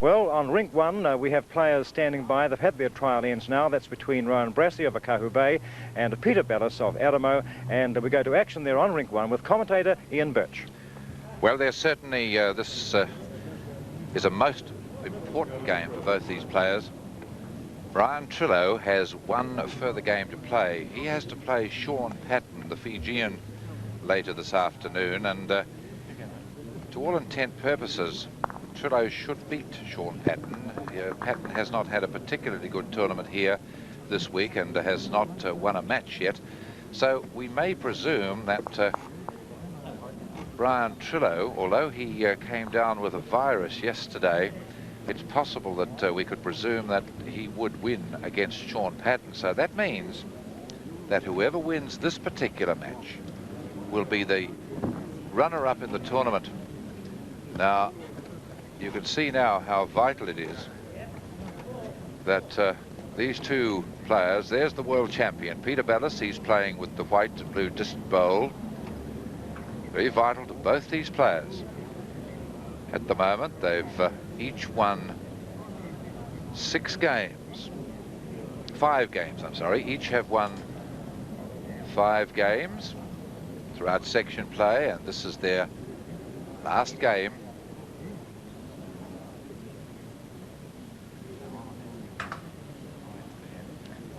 Well, on rink one, we have players standing by. They've had their trial ends now. That's between Rowan Brassey of Akahu Bay and Peter Belliss of Adamo. And we go to action there on rink one with commentator Ian Birch. Well, there's certainly, this is a most important game for both these players. Brian Trillo has one further game to play. He has to play Sean Patton, the Fijian, later this afternoon. And to all intent purposes, Trillo should beat Sean Patton. Patton has not had a particularly good tournament here this week and has not won a match yet. So we may presume that Brian Trillo, although he came down with a virus yesterday, it's possible that we could presume that he would win against Sean Patton. So that means that whoever wins this particular match will be the runner-up in the tournament. Now, you can see now how vital it is that these two players, there's the world champion, Peter Belliss, he's playing with the white and blue disc bowl. Very vital to both these players. At the moment, they've each won 5 games, I'm sorry. Each have won 5 games throughout section play, and this is their last game.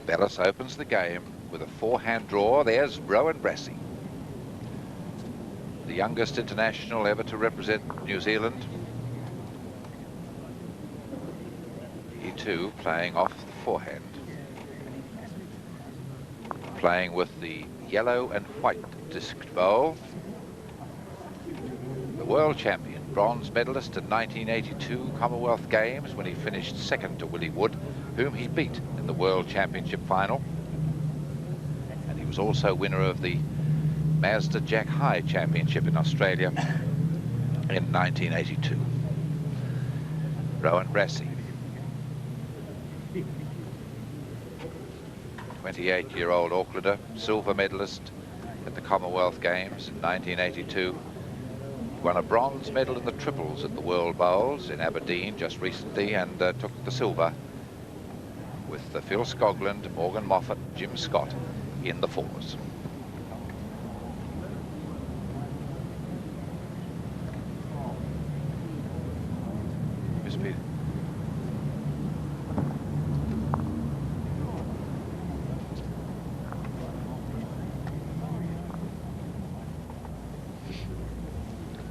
Belliss opens the game with a 4-hand draw. There's Rowan Brassey, the youngest international ever to represent New Zealand. He too playing off the forehand, playing with the yellow and white disced bowl. The world champion, bronze medalist in 1982 Commonwealth Games when he finished second to Willie Wood, whom he beat in the World Championship final. And he was also winner of the Mazda Jack High Championship in Australia in 1982. Rowan Brassey, 28-year-old Aucklander, silver medalist at the Commonwealth Games in 1982. Won a bronze medal in the triples at the World Bowls in Aberdeen just recently, and took the silver with Phil Scogland, Morgan Moffat, Jim Scott in the fours. Miss Peter.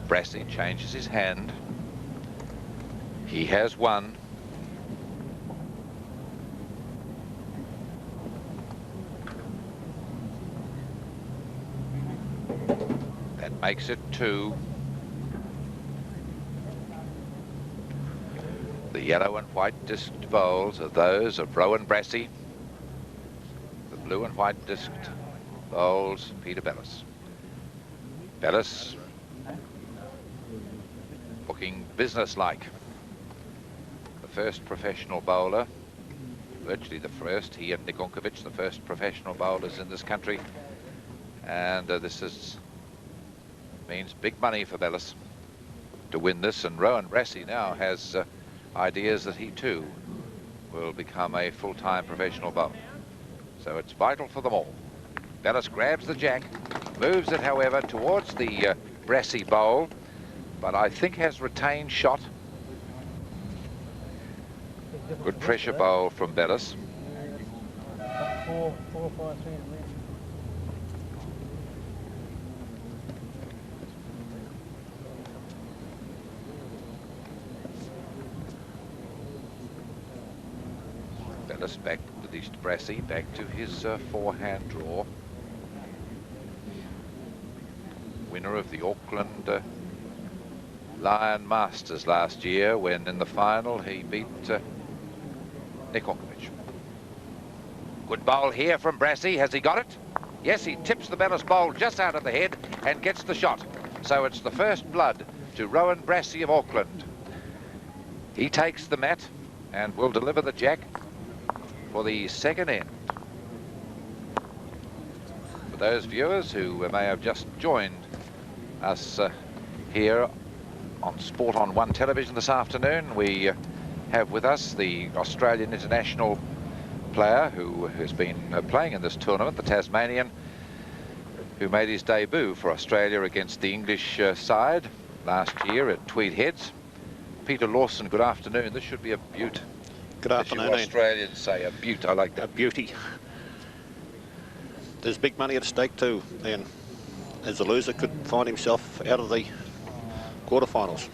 Brassey changes his hand. He has won. That makes it 2. The yellow and white disced bowls are those of Rowan Brassey. The blue and white disced bowls, Peter Belliss. Belliss looking businesslike. The first professional bowler, virtually the first, he and Nikunkovic, the first professional bowlers in this country. And this means big money for Belliss to win this. And Rowan Brassey now has ideas that he too will become a full-time professional bowler. So it's vital for them all. Belliss grabs the jack, moves it, however, towards the Brassey bowl, but I think has retained shot. Good pressure bowl from Belliss. Belliss back with East Brassey, back to his 4-hand draw. Winner of the Auckland Lion Masters last year, when in the final he beat Nikunkovic. Good bowl here from Brassey. Has he got it? Yes, he tips the Belliss bowl just out of the head and gets the shot. So it's the first blood to Rowan Brassey of Auckland. He takes the mat and will deliver the jack for the second end. For those viewers who may have just joined us here on Sport on One television this afternoon, we have with us the Australian international player who has been playing in this tournament, the Tasmanian, who made his debut for Australia against the English side last year at Tweed Heads. Peter Lawson, good afternoon. This should be a beaut. Good afternoon, Ian. Australians say a beaut. I like that. A beauty. There's big money at stake too, and as the loser could find himself out of the quarterfinals.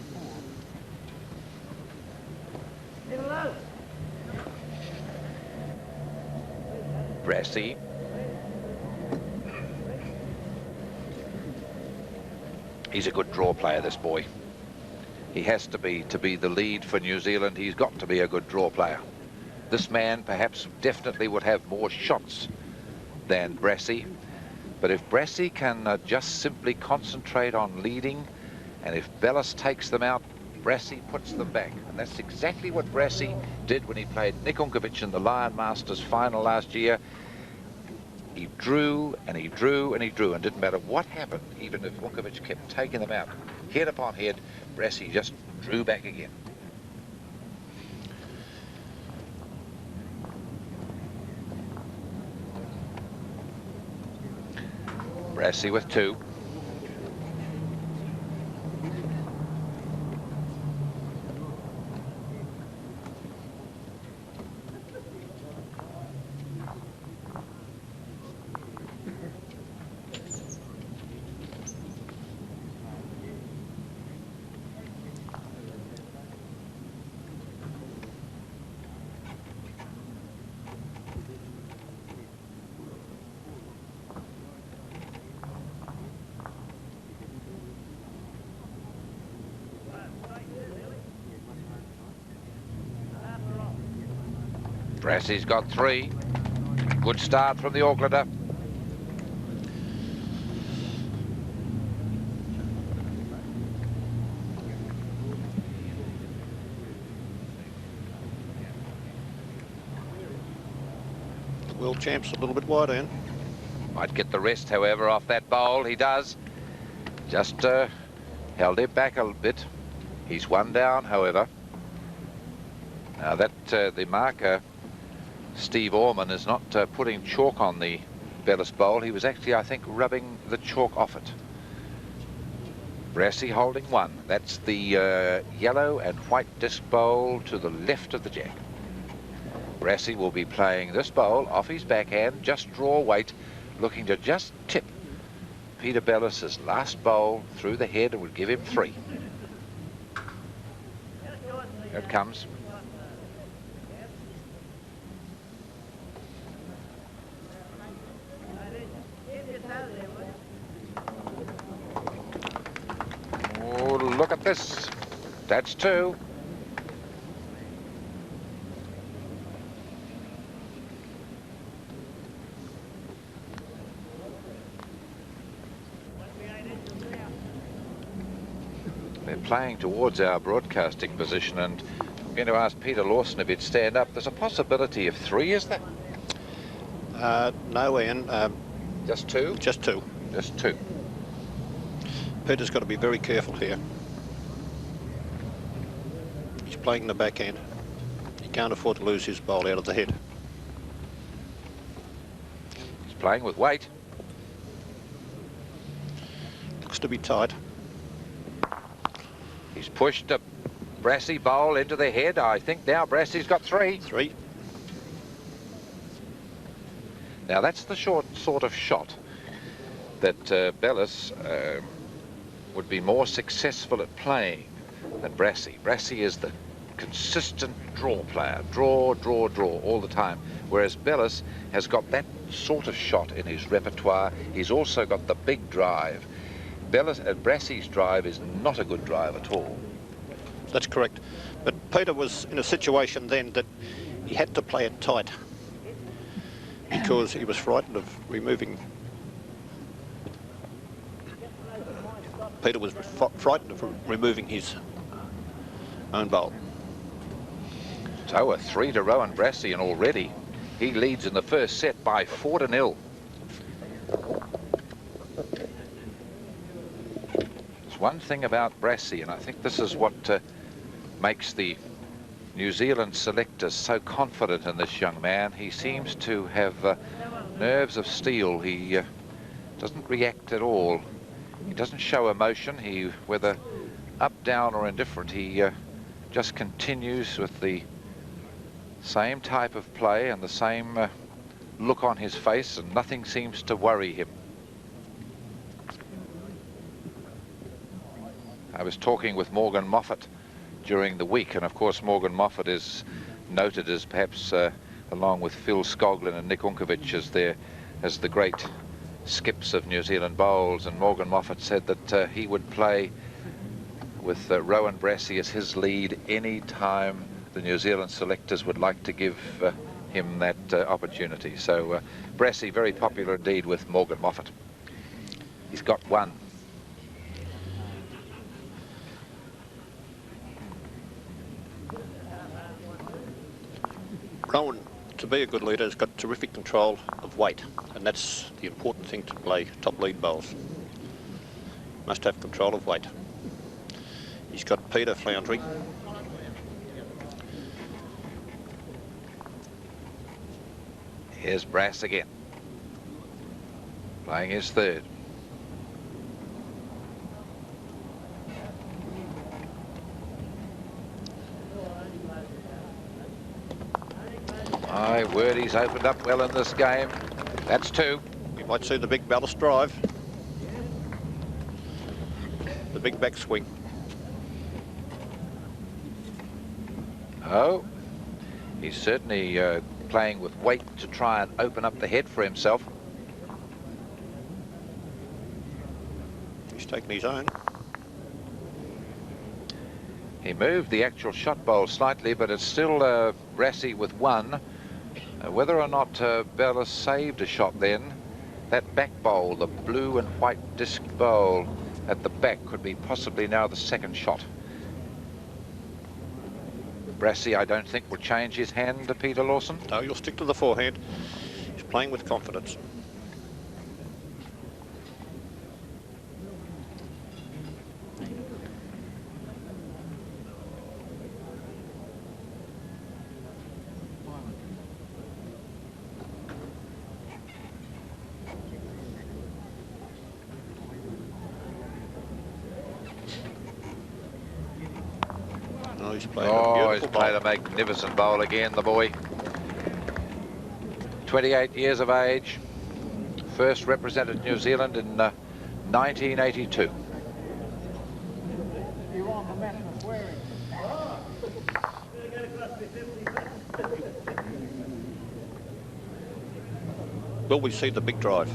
Brassey. He's a good draw player, this boy. He has to be the lead for New Zealand. He's got to be a good draw player. This man perhaps definitely would have more shots than Brassey. But if Brassey can just simply concentrate on leading, and if Belliss takes them out, Brassey puts them back. And that's exactly what Brassey did when he played Nick Unkovic in the Lion Masters final last year. He drew and he drew and he drew, and didn't matter what happened, even if Unkovic kept taking them out. Head upon head, Brassey just drew back again. Brassey with 2. Brassey's got 3. Good start from the Aucklander. The world champ's a little bit wide in. Might get the rest, however, off that bowl. He does. Just held it back a bit. He's 1 down, however. Now that the marker, Steve Orman, is not putting chalk on the Belliss bowl. He was actually, I think, rubbing the chalk off it. Brassey holding 1. That's the yellow and white disc bowl to the left of the jack. Brassey will be playing this bowl off his backhand, just draw weight, looking to just tip Peter Bellis's last bowl through the head and would give him 3. Here it comes. Oh, look at this. That's 2. They're playing towards our broadcasting position, and I'm going to ask Peter Lawson if he'd stand up. There's a possibility of 3, is there? No, Ian. Just 2? Just 2. Just 2. Peter's got to be very careful here. He's playing the backhand. He can't afford to lose his bowl out of the head. He's playing with weight. Looks to be tight. He's pushed a Brassey bowl into the head. I think now Brassey's got 3. 3. Now that's the sort of shot that Belliss would be more successful at playing than Brassey. Brassey is the consistent draw player, draw, draw, draw all the time, whereas Belliss has got that sort of shot in his repertoire. He's also got the big drive. Brassey's drive is not a good drive at all. That's correct. But Peter was in a situation then that he had to play it tight because he was frightened of removing. Peter was frightened of removing his own bowl. So a 3 to Rowan Brassey, and already he leads in the first set by 4-0. There's one thing about Brassey, and I think this is what makes the New Zealand selectors so confident in this young man. He seems to have nerves of steel. He doesn't react at all. He doesn't show emotion. He, whether up, down or indifferent, he just continues with the same type of play and the same look on his face, and nothing seems to worry him. I was talking with Morgan Moffat during the week, and of course Morgan Moffat is noted as perhaps, along with Phil Skoglin and Nick Unkovic, as the great skips of New Zealand bowls. And Morgan Moffat said that he would play with Rowan Brassey as his lead any time the New Zealand selectors would like to give him that opportunity. So Brassey very popular indeed with Morgan Moffat. He's got one. Rowan, to be a good leader, has got terrific control of weight, and that's the important thing to play top lead bowls. Must have control of weight. He's got Peter floundering. Here's Brass again, playing his third. My word, he's opened up well in this game. That's two. You might see the big Belliss drive. The big backswing. Oh, he's certainly playing with weight to try and open up the head for himself. He's taken his own. He moved the actual shot bowl slightly, but it's still Brassey with one. Whether or not Belliss saved a shot then, that back bowl, the blue and white disc bowl at the back, could be possibly now the second shot. Brassey, I don't think, will change his hand to Peter Lawson. No, you'll stick to the forehand. He's playing with confidence. Oh, he's played a magnificent bowl again, the boy. 28 years of age. First represented New Zealand in 1982. Will we see the big drive?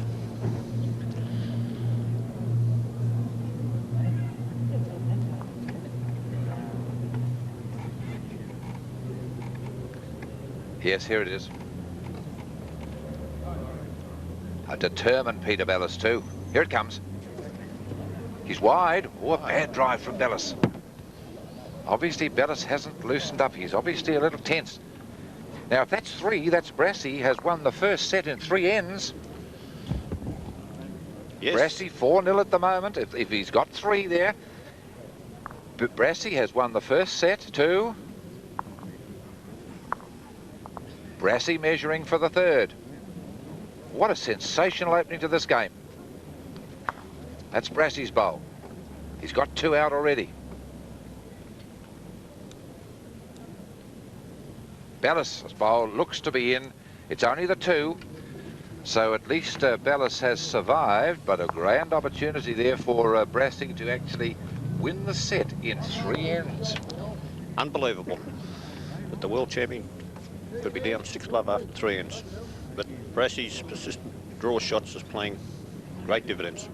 Yes, here it is. A determined Peter Belliss too. Here it comes. He's wide. Oh, a bad drive from Belliss. Obviously, Belliss hasn't loosened up. He's obviously a little tense. Now, if that's three, that's Brassey has won the first set in 3 ends. Yes. Brassey 4-0 at the moment. If he's got 3 there, but Brassey has won the first set too. Brassey measuring for the third. What a sensational opening to this game. That's Brassey's bowl. He's got 2 out already. Belliss' bowl looks to be in. It's only the 2. So at least Belliss has survived, but a grand opportunity there for Brassey to actually win the set in 3 ends. Unbelievable that the world champion could be down 6-love after 3 ends. But Brassey's persistent draw shots is playing great dividends.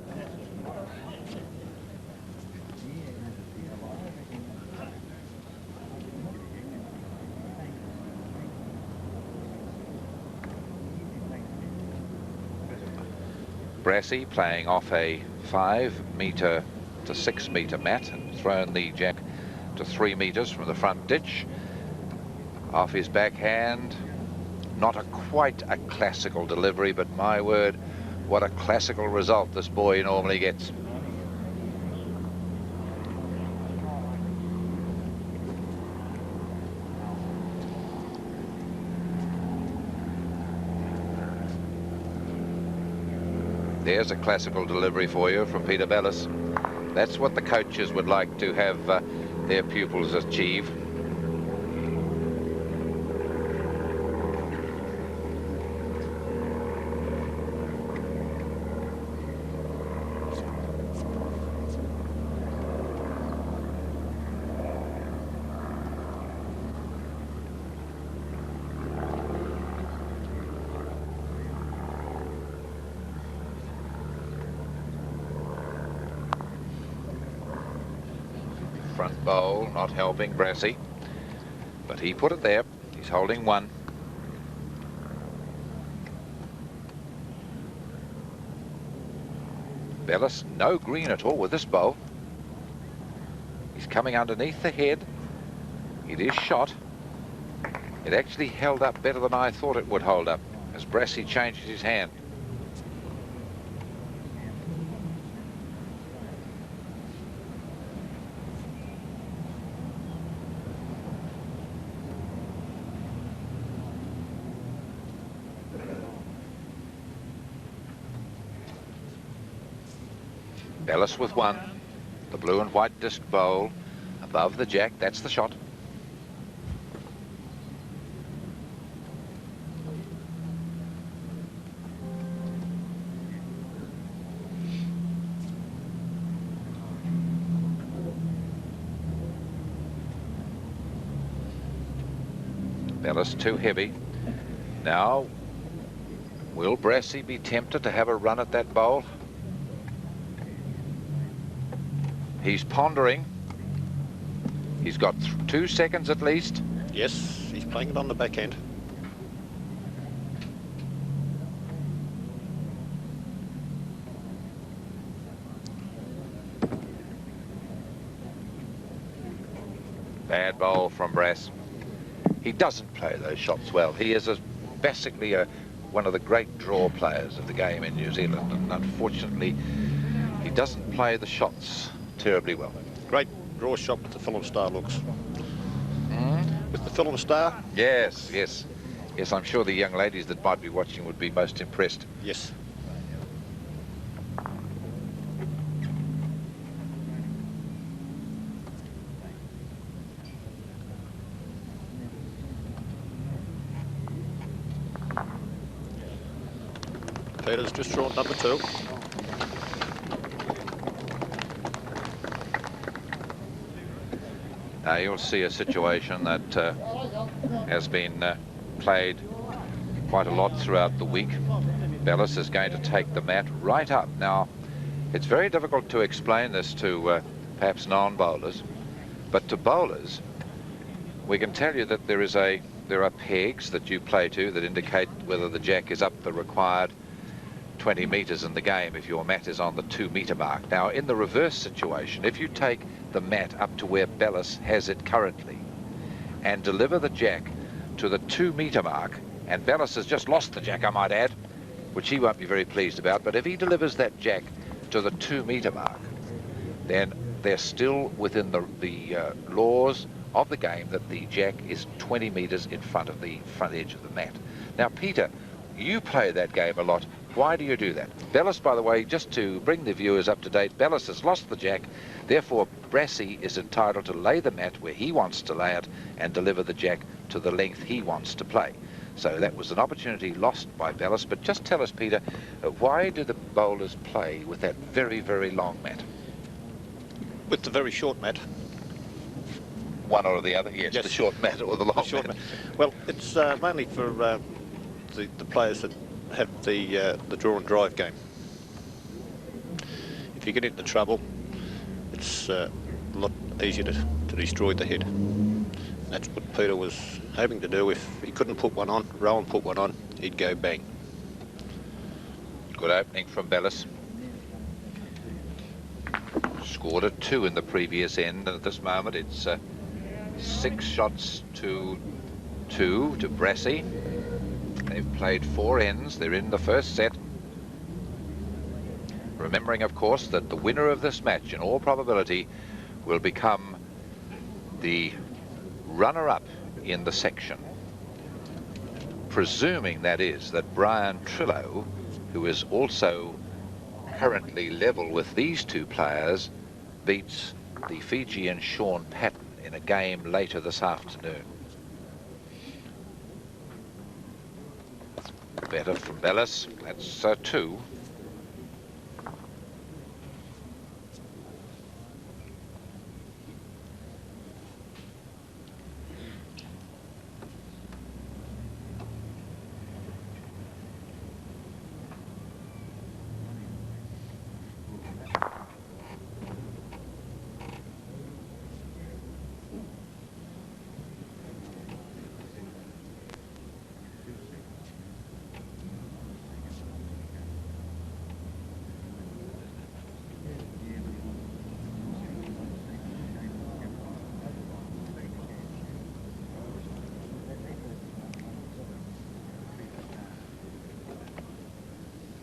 Brassey playing off a 5-metre to 6-metre mat and thrown the jack to 3 metres from the front ditch. Off his backhand, not quite a classical delivery, but my word, what a classical result this boy normally gets. There's a classical delivery for you from Peter Belliss. That's what the coaches would like to have their pupils achieve. Front bowl not helping Brassey, but he put it there. He's holding one. Belliss, no green at all with this bowl. He's coming underneath the head. It is shot. It actually held up better than I thought it would hold up as Brassey changes his hand. Belliss with one. The blue and white disc bowl above the jack. That's the shot. Belliss too heavy. Now, will Brassey be tempted to have a run at that bowl? He's pondering. He's got 2 seconds at least. Yes, he's playing it on the back end. Bad bowl from Brass. He doesn't play those shots well. He is basically one of the great draw players of the game in New Zealand, and unfortunately he doesn't play the shots terribly well. Great draw shot with the film star looks. With the film star? Yes, yes. Yes, I'm sure the young ladies that might be watching would be most impressed. Yes. Peter's just drawn number 2. Now you'll see a situation that has been played quite a lot throughout the week. Belliss is going to take the mat right up. Now, it's very difficult to explain this to perhaps non-bowlers, but to bowlers, we can tell you that there are pegs that you play to that indicate whether the jack is up the required 20 metres in the game if your mat is on the 2 metre mark. Now, in the reverse situation, if you take the mat up to where Belliss has it currently and deliver the jack to the 2 metre mark, and Belliss has just lost the jack, I might add, which he won't be very pleased about, but if he delivers that jack to the 2 metre mark, then they're still within the laws of the game that the jack is 20 metres in front of the front edge of the mat. Now, Peter, you play that game a lot. Why do you do that? Belliss, by the way, just to bring the viewers up to date, Belliss has lost the jack. Therefore, Brassey is entitled to lay the mat where he wants to lay it and deliver the jack to the length he wants to play. So that was an opportunity lost by Belliss. But just tell us, Peter, why do the bowlers play with that very, very long mat? With the very short mat. One or the other, yes, the short mat or the long mat. Well, it's mainly for the players that have the draw and drive game. If you get into trouble, it's a lot easier to destroy the head. That's what Peter was hoping to do. If he couldn't put one on, Rowan put one on, he'd go bang. Good opening from Belliss. Scored a 2 in the previous end, and at this moment it's 6 shots to 2 to Brassey. They've played 4 ends. They're in the first set. Remembering, of course, that the winner of this match, in all probability, will become the runner-up in the section. Presuming, that is, that Brian Trillo, who is also currently level with these two players beats the Fijian Sean Patton in a game later this afternoon. Better from Belliss. That's 2.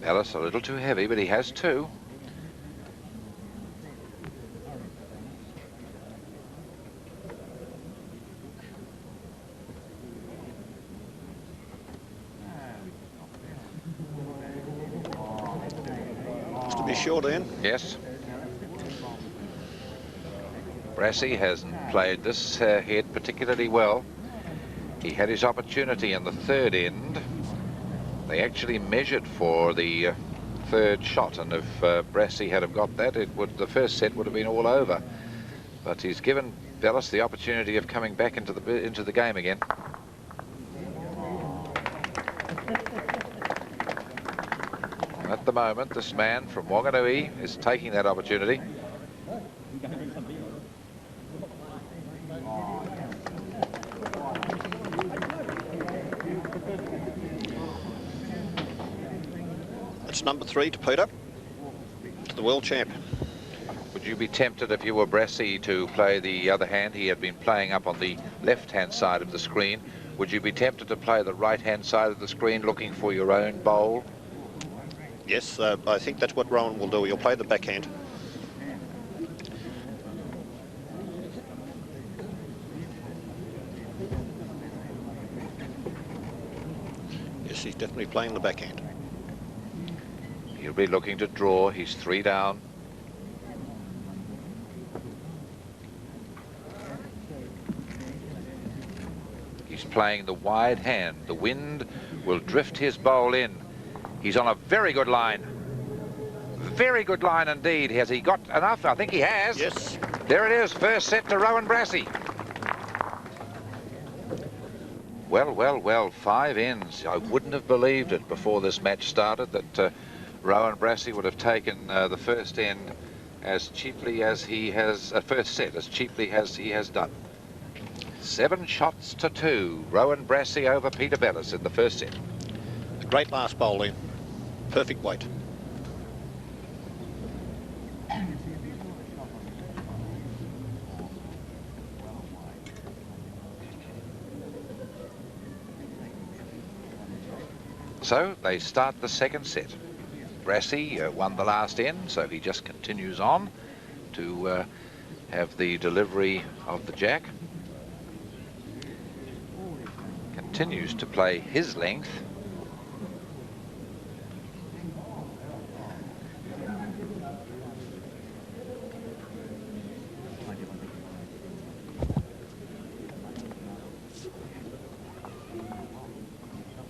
Belliss a little too heavy, but he has 2. Just to be sure then. Yes. Brassey hasn't played this head particularly well. He had his opportunity in the third end. They actually measured for the third shot, and if Brassey had have got that, the first set would have been all over. But he's given Belliss the opportunity of coming back into the game again. And at the moment, this man from Wanganui is taking that opportunity. It's number 3 to Peter, to the world champ. Would you be tempted, if you were Brassey, to play the other hand? He had been playing up on the left-hand side of the screen. Would you be tempted to play the right-hand side of the screen, looking for your own bowl? Yes, I think that's what Rowan will do. He'll play the backhand. Yes, he's definitely playing the backhand. He'll be looking to draw. He's 3 down. He's playing the wide hand. The wind will drift his bowl in. He's on a very good line. Very good line indeed. Has he got enough? I think he has. Yes. There it is. First set to Rowan Brassey. Well, well, well. 5 ends. I wouldn't have believed it before this match started that Rowan Brassey would have taken the first end as cheaply as he has, first set as cheaply as he has done. 7 shots to 2. Rowan Brassey over Peter Belliss in the first set. A great last bowl in. Perfect weight. So they start the second set. Brassey won the last end, so he just continues on to have the delivery of the jack. Continues to play his length.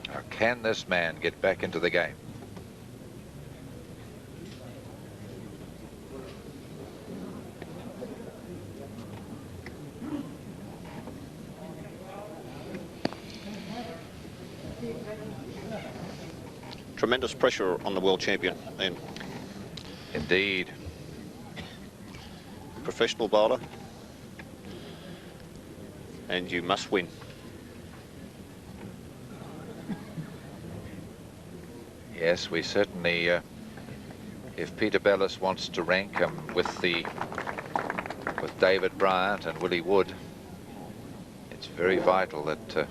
Now, can this man get back into the game? Tremendous pressure on the world champion. And Indeed. professional bowler. And you must win. Yes, we certainly, if Peter Belliss wants to rank him with David Bryant and Willie Wood, it's very vital that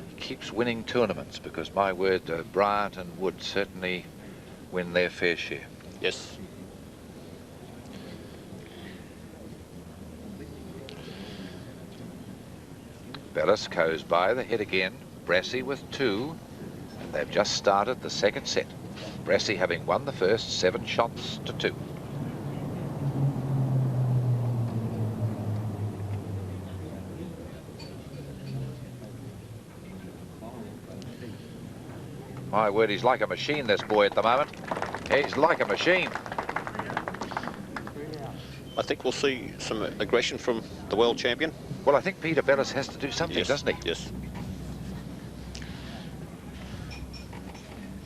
he keeps winning tournaments, because my word, Bryant and Wood certainly win their fair share. Yes. Belliss goes by the head again. Brassey with 2. They've just started the second set. Brassey having won the first 7 shots to 2. My word, he's like a machine, this boy, at the moment. He's like a machine. I think we'll see some aggression from the world champion. Well, I think Peter Belliss has to do something, Yes, doesn't he? Yes.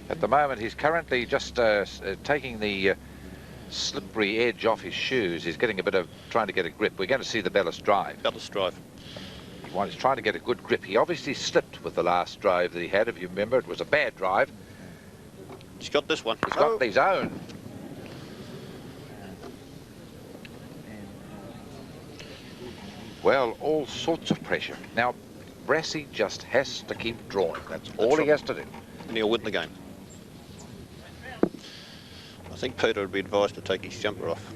At the moment, he's currently just taking the slippery edge off his shoes. He's getting a bit of, trying to get a grip. We're going to see the Belliss drive. Belliss drive. He's trying to get a good grip. He obviously slipped with the last drive that he had. If you remember, it was a bad drive. He's got this one. He's got his own. Well, all sorts of pressure. Now, Brassey just has to keep drawing. That's all he has to do. And he'll win the game. I think Peter would be advised to take his jumper off.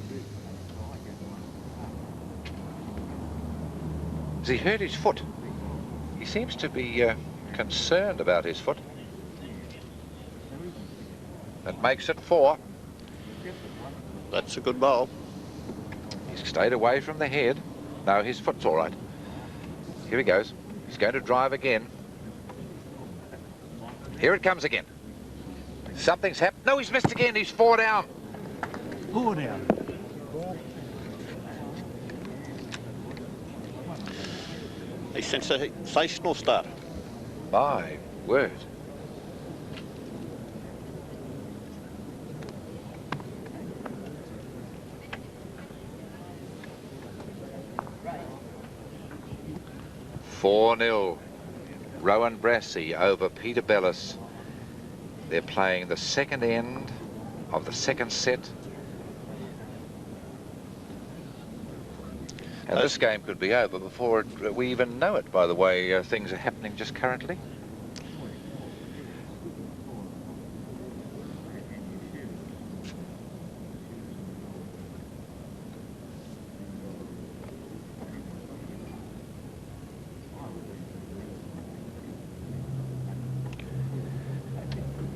Has he hurt his foot? He seems to be concerned about his foot. That makes it 4. That's a good bowl. He's stayed away from the head. No, his foot's all right. Here he goes. He's going to drive again. Here it comes again. Something's happened. No, he's missed again. He's 4 down. 4 down. A sensational start. My word. "4-0. Rowan Brassey over Peter Belliss. They're playing the second end of the second set. And this game could be over before we even know it, by the way things are happening just currently.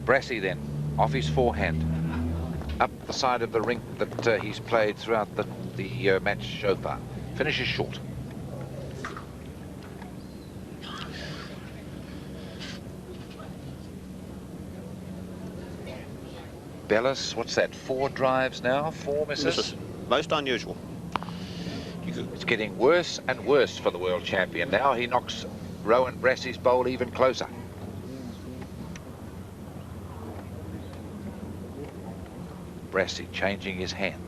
Brassey then, off his forehand, up the side of the rink that he's played throughout the match so far. Finishes short. Belliss, what's that, 4 drives now? 4 misses? Most unusual. It's getting worse and worse for the world champion. Now he knocks Rowan Brassey's bowl even closer. Brassey changing his hand.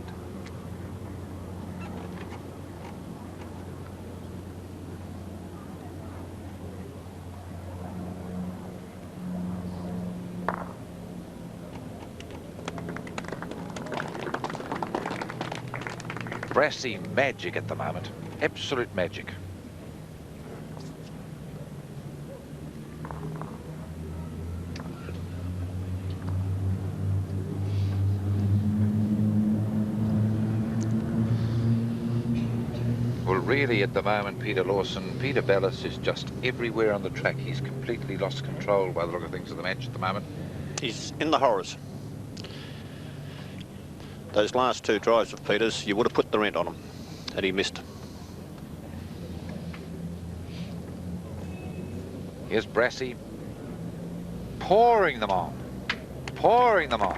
Brassey magic at the moment. Absolute magic. Well, really, at the moment, Peter Belliss is just everywhere on the track. He's completely lost control by the look of things of the match at the moment. He's in the horrors. Those last 2 drives of Peter's, you would have put the rent on him, and he missed. Here's Brassey pouring them on. Pouring them on.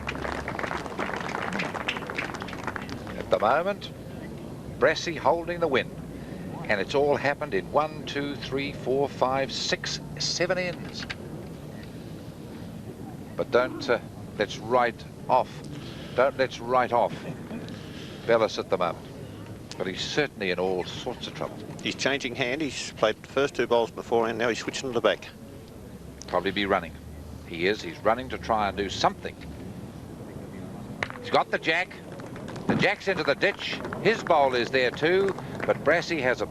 At the moment, Brassey holding the win. And it's all happened in 1, 2, 3, 4, 5, 6, 7 ends. But don't let's write off. Let's write off Belliss at the moment. But he's certainly in all sorts of trouble. He's changing hand. He's played the first 2 bowls beforehand. Now he's switching to the back. Probably be running. He is. He's running to try and do something. He's got the jack. The jack's into the ditch. His bowl is there too. But Brassey has a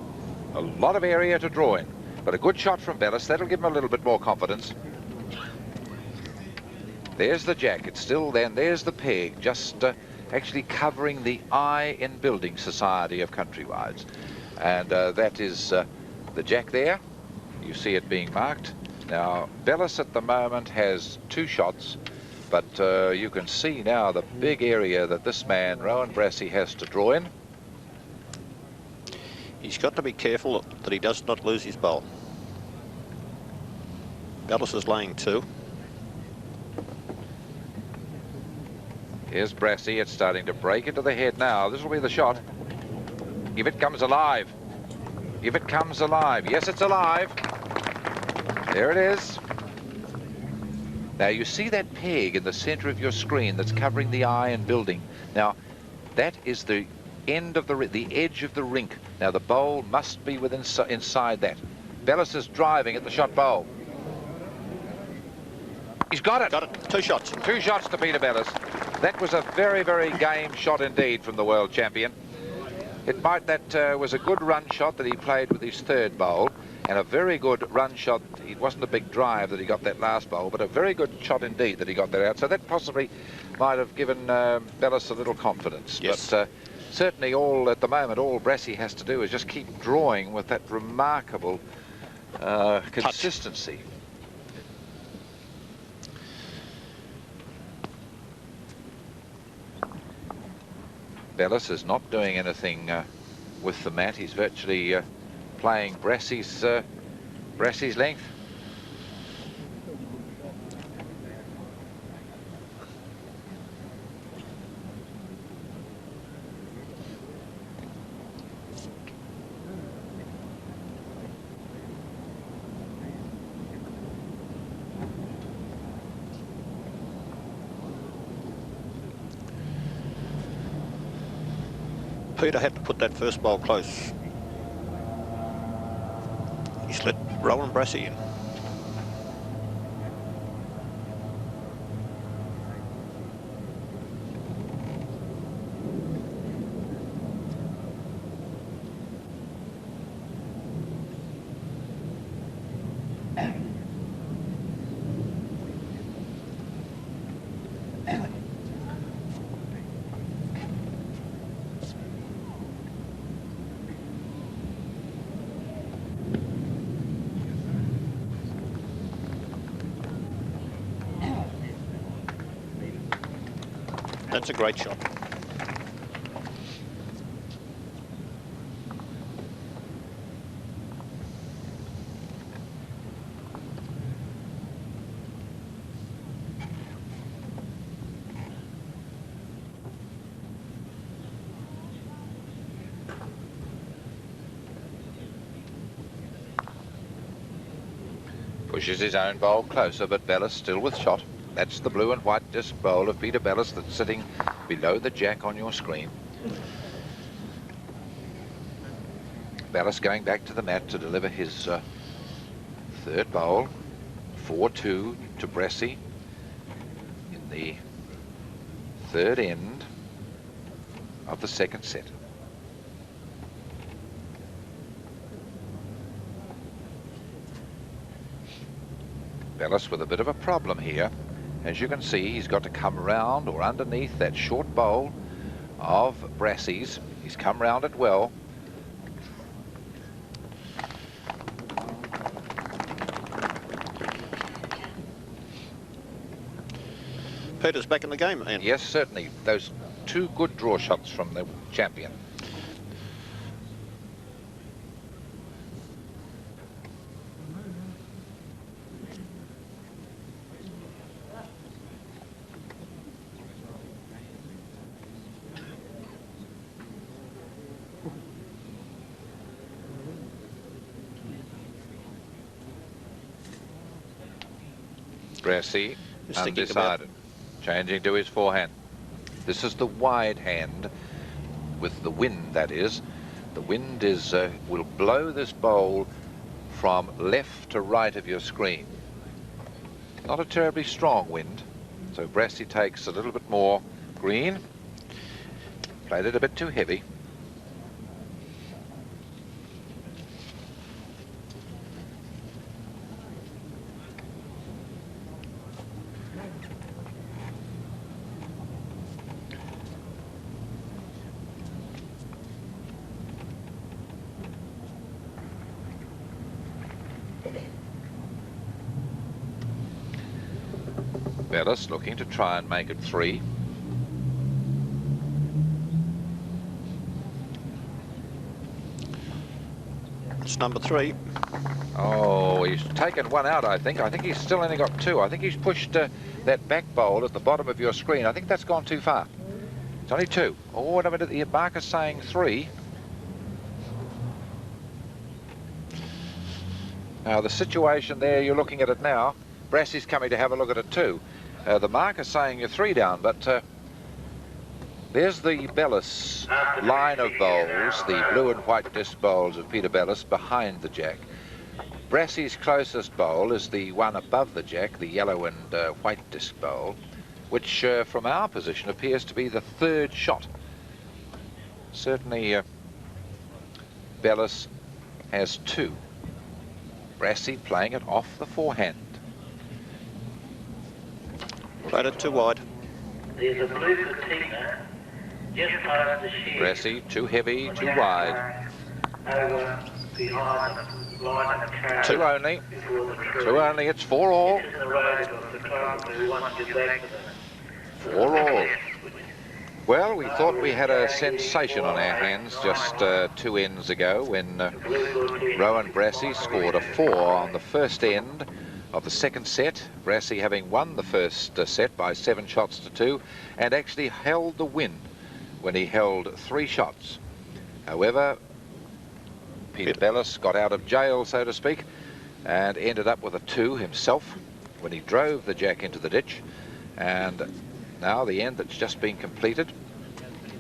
lot of area to draw in. But a good shot from Belliss. That'll give him a little bit more confidence. There's the jack. It's still there. And there's the peg, just actually covering the I in Building Society of Countrywides. And that is the jack there. You see it being marked. Now, Belliss at the moment has 2 shots, but you can see now the big area that this man, Rowan Brassey, has to draw in. He's got to be careful that he does not lose his bowl. Belliss is laying 2. Here's Brassey. It's starting to break into the head now. This will be the shot. If it comes alive. If it comes alive. Yes, it's alive. There it is. Now you see that peg in the center of your screen that's covering the eye and building. Now that is the end of the edge of the rink. Now the bowl must be within inside that. Belliss is driving at the shot bowl. He's got it. Got it. 2 shots. 2 shots to Peter Belliss. That was a very, very game shot indeed from the world champion. That was a good run shot that he played with his 3rd bowl, and a very good run shot. It wasn't a big drive that he got that last bowl, but a very good shot indeed that he got that out. So that possibly might have given Belliss a little confidence. Yes. But certainly at the moment, all Brassey has to do is just keep drawing with that remarkable consistency. Belliss is not doing anything with the mat. He's virtually playing Brassey's length. Peter had to put that first bowl close. He's let Rowan Brassey in. That's a great shot. Pushes his own bowl closer, but Belliss still with shot. That's the blue and white disc bowl of Peter Belliss that's sitting below the jack on your screen. Belliss going back to the mat to deliver his 3rd bowl. 4-2 to Brassey in the 3rd end of the 2nd set. Belliss with a bit of a problem here. As you can see, he's got to come round or underneath that short bowl of Brassey's. He's come round it well. Peter's back in the game, Ian. Yes, certainly. Those 2 good draw shots from the champion. Brassey undecided, changing to his forehand. This is the wide hand with the wind, that is. The wind will blow this bowl from left to right of your screen. Not a terribly strong wind, so Brassey takes a little bit more green. Played it a bit too heavy. Belliss looking to try and make it 3. It's number 3. Oh, he's taken one out, I think. I think he's still only got 2. I think he's pushed that back bowl at the bottom of your screen. I think that's gone too far. It's only 2. Oh, wait a minute. The marker's saying 3. Now, the situation there, you're looking at it now. Brassey's coming to have a look at it too. The marker's saying you're 3 down, but there's the Belliss line of bowls, the blue and white disc bowls of Peter Belliss behind the jack. Brassey's closest bowl is the one above the jack, the yellow and white disc bowl, which from our position appears to be the 3rd shot. Certainly Belliss has 2. Brassey playing it off the forehand. Played it too wide. There's a blue patina just past the shed. Brassey too heavy, too wide. Over behind the line of the car. 2 only. Before the tree. 2 only. It's 4 all. This is the road of the club who wants to get back to the 4 all. Well, we thought we had a sensation on our hands just 2 ends ago when Rowan Brassey scored a 4 on the first end of the second set. Brassey having won the first set by 7 shots to 2 and actually held the win when he held 3 shots. However, Peter Belliss got out of jail, so to speak, and ended up with a 2 himself when he drove the jack into the ditch. And now the end that's just been completed,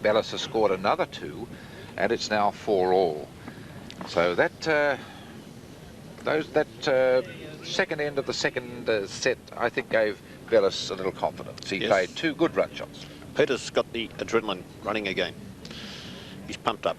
Belliss has scored another 2 and it's now 4 all. So that second end of the second set, I think, gave Belliss a little confidence. He played 2 good run shots. Peter's got the adrenaline running again. He's pumped up.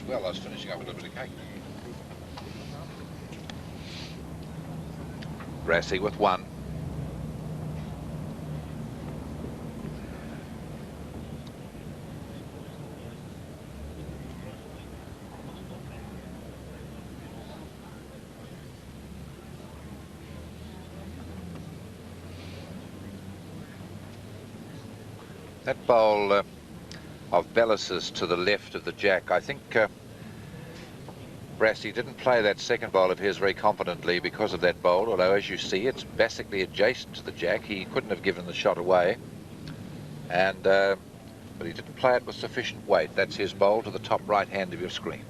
Well, I was finishing up a little bit of cake. Brassey with 1. That bowl of Belliss's to the left of the jack, I think Brassey didn't play that second bowl of his very confidently because of that bowl, although as you see it's basically adjacent to the jack. He couldn't have given the shot away, and but he didn't play it with sufficient weight. That's his bowl to the top right hand of your screen.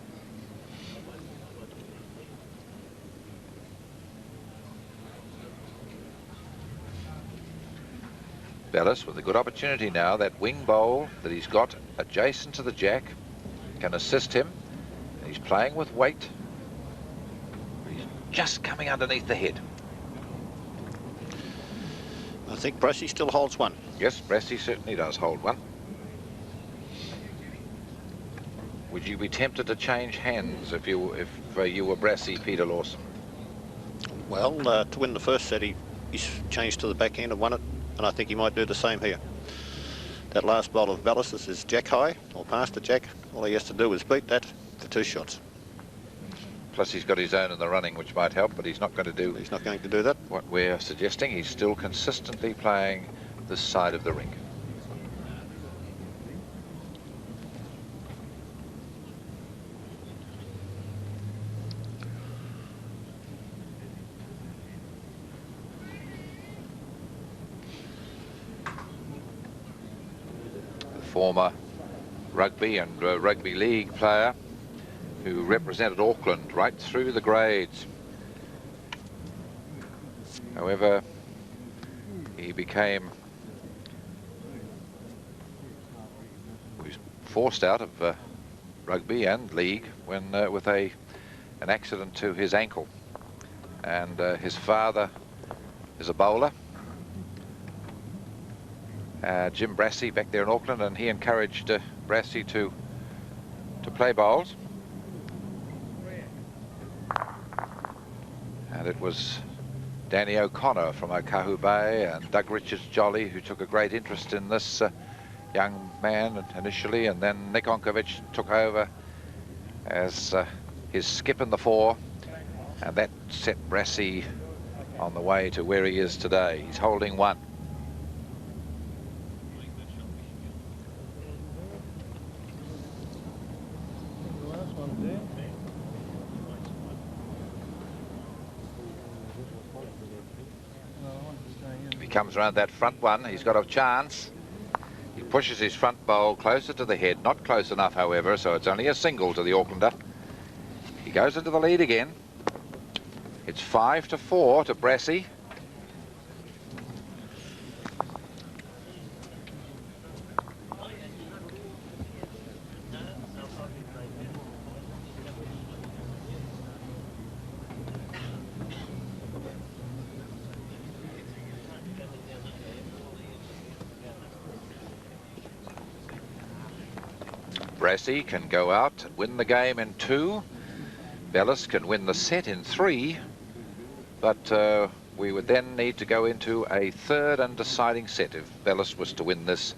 Belliss with a good opportunity now. That wing bowl that he's got adjacent to the jack can assist him. He's playing with weight. He's just coming underneath the head. I think Brassey still holds 1. Yes, Brassey certainly does hold 1. Would you be tempted to change hands if you were Brassey, Peter Lawson? Well, to win the first set, he's changed to the backhand and won it, and I think he might do the same here. That last bowl of Belliss is jack high, or past the jack. All he has to do is beat that for 2 shots. Plus he's got his own in the running, which might help, but he's not going to do that. What we're suggesting. He's still consistently playing this side of the ring. The former rugby and rugby league player who represented Auckland right through the grades. However, he was forced out of rugby and league when with an accident to his ankle. And his father is a bowler, Jim Brassey, back there in Auckland, and he encouraged Brassey to play bowls. And it was Danny O'Connor from Okahu Bay and Doug Richards-Jolly who took a great interest in this young man initially, and then Nick Onkovich took over as his skip in the four, and that set Brassey on the way to where he is today. He's holding one. If he comes around that front one, he's got a chance. He pushes his front bowl closer to the head, not close enough, however, so it's only a single to the Aucklander. He goes into the lead again. It's 5-4 to Brassey. Brassey can go out and win the game in 2. Belliss can win the set in 3. But we would then need to go into a third and deciding set if Belliss was to win this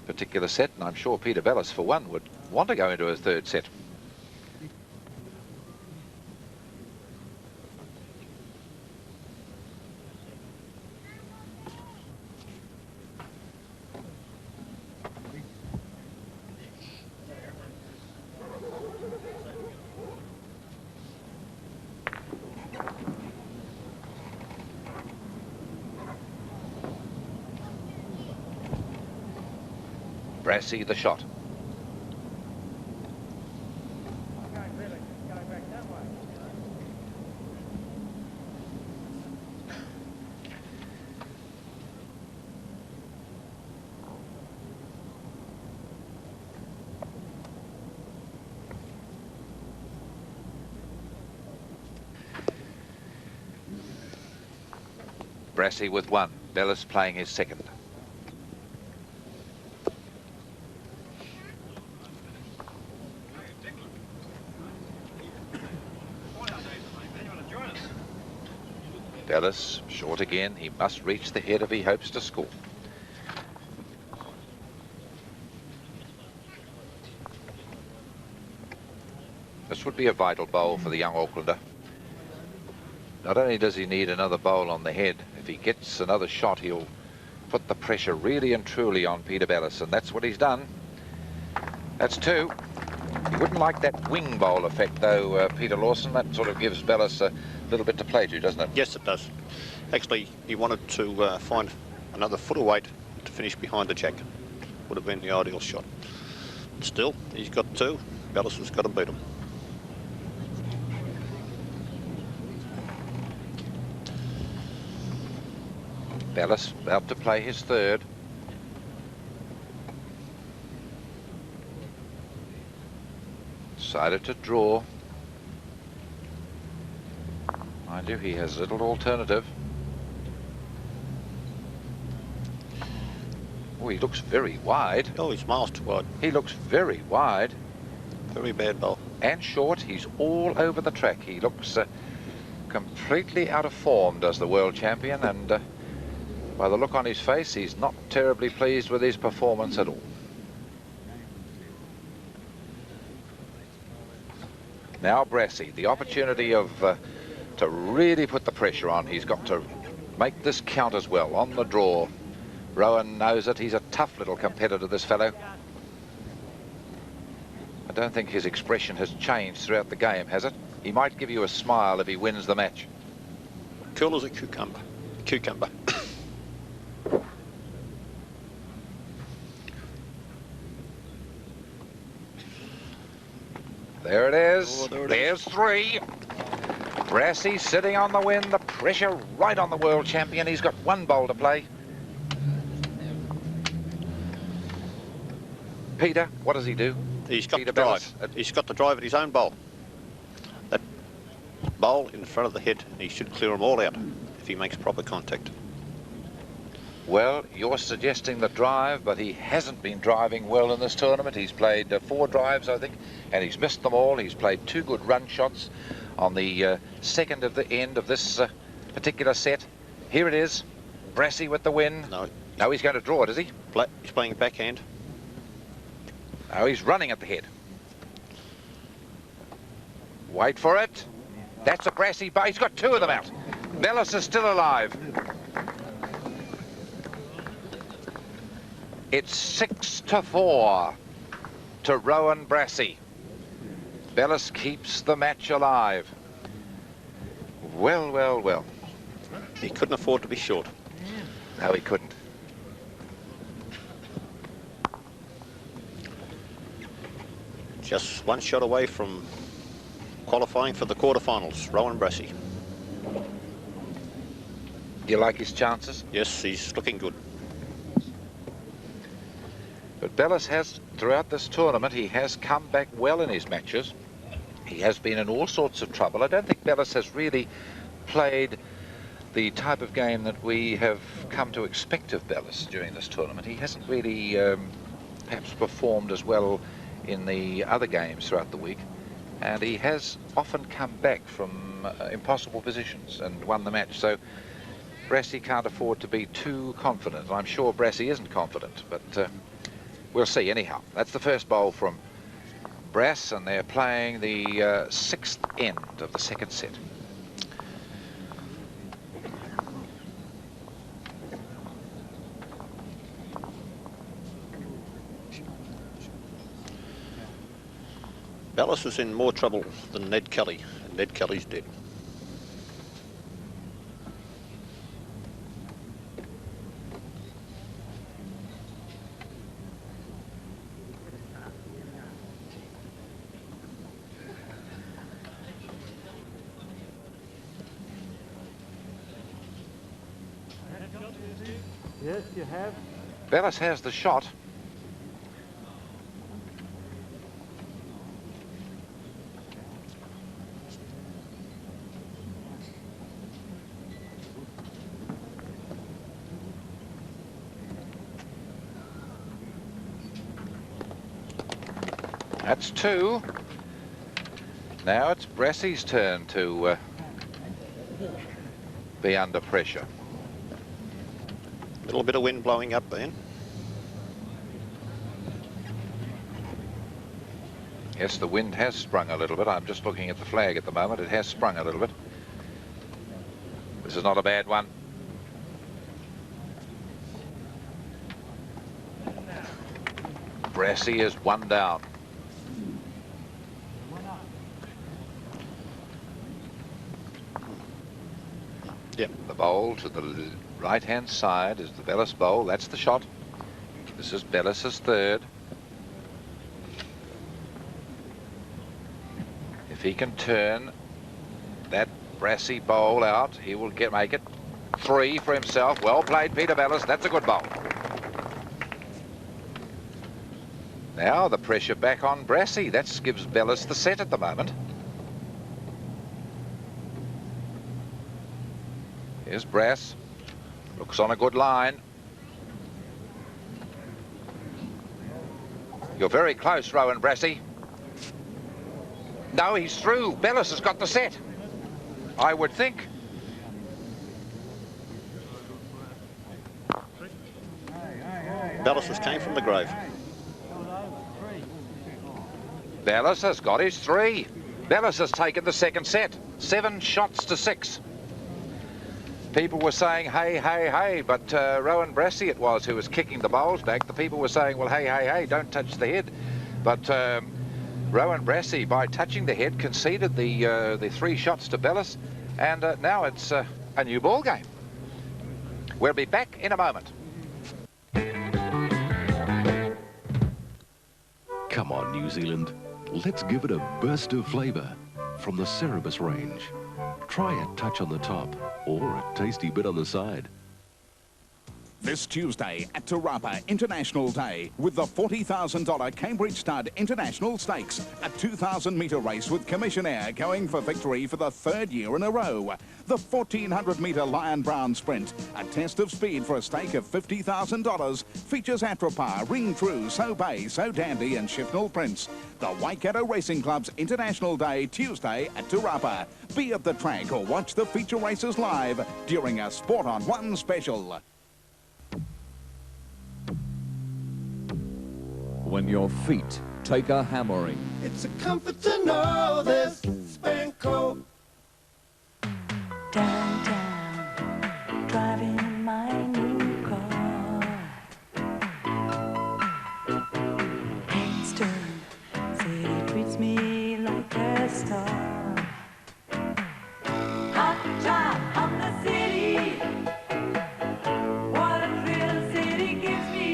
particular set. And I'm sure Peter Belliss, for one, would want to go into a third set. Brassey the shot. Brassey with one. Belliss playing his second. Belliss short again. He must reach the head if he hopes to score. This would be a vital bowl for the young Aucklander. Not only does he need another bowl on the head, if he gets another shot, he'll put the pressure really and truly on Peter Belliss, and that's what he's done. That's 2. He wouldn't like that wing bowl effect, though, Peter Lawson. That sort of gives Belliss a little bit to play to, doesn't it? Yes, it does. Actually, he wanted to find another foot of weight to finish behind the jack. Would have been the ideal shot. Still, he's got 2. Belliss has got to beat him. Belliss about to play his third. Decided to draw. Mind you, he has little alternative. Oh, he looks very wide. Oh, he's miles too wide. He looks very wide. Very bad bowl. And short. He's all over the track. He looks completely out of form, does the world champion, and by the look on his face, he's not terribly pleased with his performance at all. Now Brassey, the opportunity of to really put the pressure on. He's got to make this count as well on the draw. Rowan knows it. He's a tough little competitor, this fellow. I don't think his expression has changed throughout the game, has it? He might give you a smile if he wins the match. Cool as a cucumber. Cucumber. There it is. Oh, there it There's 3. Brassey sitting on the win. The pressure right on the world champion. He's got 1 bowl to play. Peter, what does he do? He's got Peter the drive. Belliss. He's got the drive at his own bowl. That bowl in front of the head, he should clear them all out if he makes proper contact. Well, you're suggesting the drive, but he hasn't been driving well in this tournament. He's played 4 drives, I think, and he's missed them all. He's played 2 good run shots on the second of the end of this particular set. Here it is. Brassey with the win. No, he's going to draw it, is he? He's playing backhand. No, he's running at the head. Wait for it. That's a Brassey, but he's got 2 of them out. Belliss is still alive. It's 6-4 to Rowan Brassey. Belliss keeps the match alive. Well, well, well. He couldn't afford to be short. No, he couldn't. Just 1 shot away from qualifying for the quarterfinals, Rowan Brassey. Do you like his chances? Yes, he's looking good. But Belliss has, throughout this tournament, he has come back well in his matches. He has been in all sorts of trouble. I don't think Belliss has really played the type of game that we have come to expect of Belliss during this tournament. He hasn't really perhaps performed as well in the other games throughout the week, and he has often come back from impossible positions and won the match. So Brassey can't afford to be too confident. I'm sure Brassey isn't confident, but we'll see. Anyhow, that's the first bowl from Brass, and they're playing the 6th end of the second set. Belliss is in more trouble than Ned Kelly, and Ned Kelly's dead. Yes, you have. Belliss has the shot. That's 2. Now it's Brassey's turn to be under pressure. A little bit of wind blowing up then. Yes, the wind has sprung a little bit. I'm just looking at the flag at the moment. It has sprung a little bit. This is not a bad one. Brassey is 1 down. Yep. The bowl to the right-hand side is the Belliss bowl. That's the shot. This is Bellis's 3rd. If he can turn that Brassey bowl out, he will make it 3 for himself. Well played, Peter Belliss. That's a good bowl. Now the pressure back on Brassey. That gives Belliss the set at the moment. Here's Brass. Looks on a good line. You're very close, Rowan Brassey. No, he's through. Belliss has got the set, I would think. Belliss has came from the grave. Belliss has got his 3. Belliss has taken the second set. 7 shots to 6. People were saying, hey, hey, hey, but Rowan Brassey it was who was kicking the bowls back. The people were saying, well, hey, hey, hey, don't touch the head. But Rowan Brassey, by touching the head, conceded the 3 shots to Belliss, and now it's a new ball game. We'll be back in a moment. Come on, New Zealand. Let's give it a burst of flavour from the Cerebus range. Try a touch on the top or a tasty bit on the side. This Tuesday at Te Rapa International Day with the $40,000 Cambridge Stud International Stakes, a 2,000-metre race with Commissionaire going for victory for the third year in a row. The 1,400-metre Lion Brown Sprint, a test of speed for a stake of $50,000, features Atropar, Ring True, So Bay, So Dandy and Shifnal Prince. The Waikato Racing Club's International Day, Tuesday at Te Rapa. Be at the track or watch the feature races live during a Sport on One special. When your feet take a hammering. It's a comfort to know there's Spanko. Downtown, driving in my new car. Kingston, city treats me like a star. Hot job on the city. What a thrill city gives me.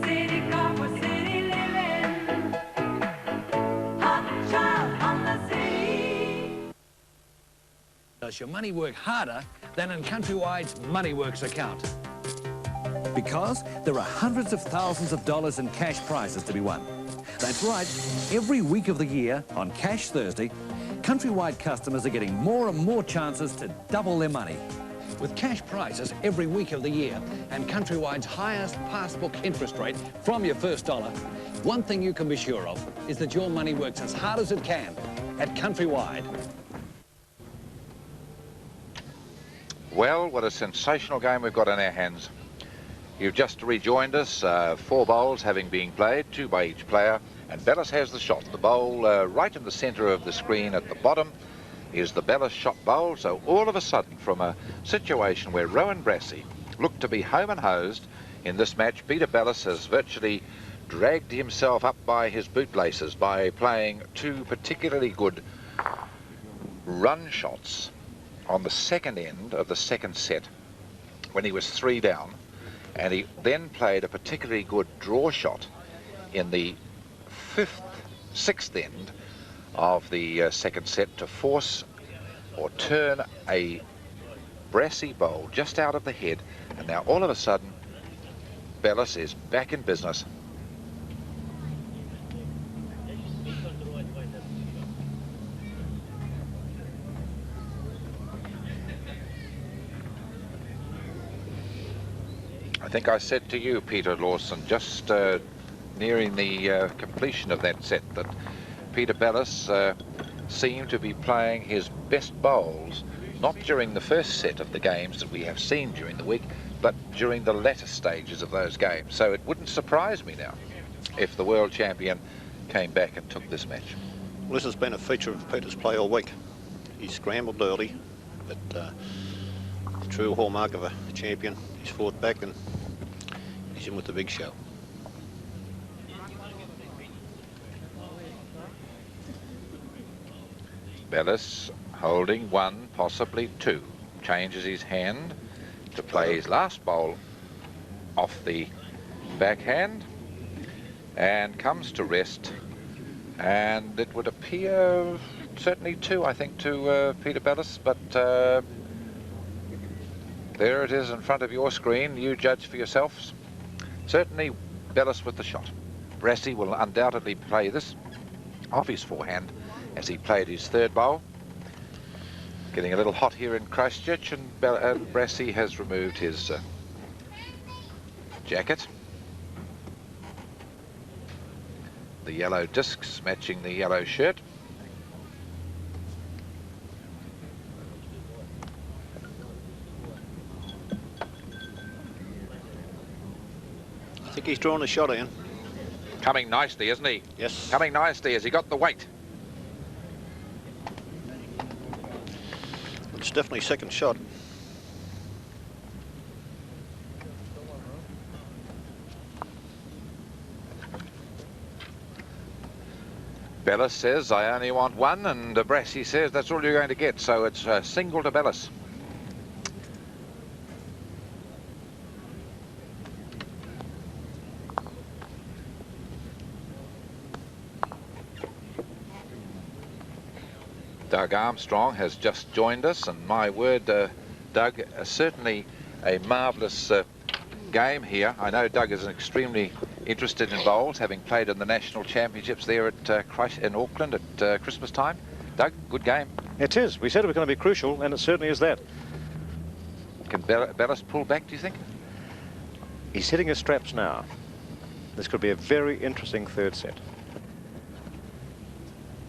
City car for city living. Hot job on the city. Does your money work harder than in Countrywide's MoneyWorks account? Because there are hundreds of thousands of dollars in cash prizes to be won. That's right, every week of the year on Cash Thursday, Countrywide customers are getting more and more chances to double their money. With cash prizes every week of the year and Countrywide's highest passbook interest rate from your first dollar, one thing you can be sure of is that your money works as hard as it can at Countrywide. Well, what a sensational game we've got in our hands. You've just rejoined us, 4 bowls having been played, 2 by each player, and Belliss has the shot. The bowl right in the centre of the screen at the bottom is the Belliss shot bowl. So all of a sudden, from a situation where Rowan Brassey looked to be home and hosed in this match, Peter Belliss has virtually dragged himself up by his bootlaces by playing 2 particularly good run shots on the second end of the second set when he was 3 down, and he then played a particularly good draw shot in the 6th end of the second set to force or turn a Brassey bowl just out of the head, and now all of a sudden Belliss is back in business. I think I said to you, Peter Lawson, just nearing the completion of that set, that Peter Belliss seemed to be playing his best bowls, not during the first set of the games that we have seen during the week, but during the latter stages of those games. So it wouldn't surprise me now if the world champion came back and took this match. Well, this has been a feature of Peter's play all week. He's scrambled early, but the true hallmark of a champion, he's fought back and he's in with the big show. Belliss holding 1, possibly 2. Changes his hand to play his last bowl off the backhand and comes to rest. And it would appear certainly 2, I think, to Peter Belliss, but there it is in front of your screen. You judge for yourselves. Certainly Belliss with the shot. Brassey will undoubtedly play this off his forehand as he played his 3rd bowl. Getting a little hot here in Christchurch, and Brassey has removed his jacket. The yellow discs matching the yellow shirt. I think he's drawn a shot in. Coming nicely, isn't he? Yes. Coming nicely. Has he got the weight? It's definitely second shot. Belliss says, I only want 1, and Brassey says that's all you're going to get. So it's a single to Belliss. Doug Armstrong has just joined us, and my word, Doug, certainly a marvellous game here. I know Doug is extremely interested in bowls, having played in the national championships there at in Auckland at Christmas time. Doug, good game. It is. We said it was going to be crucial, and it certainly is that. Can Belliss pull back, do you think? He's hitting his straps now. This could be a very interesting third set.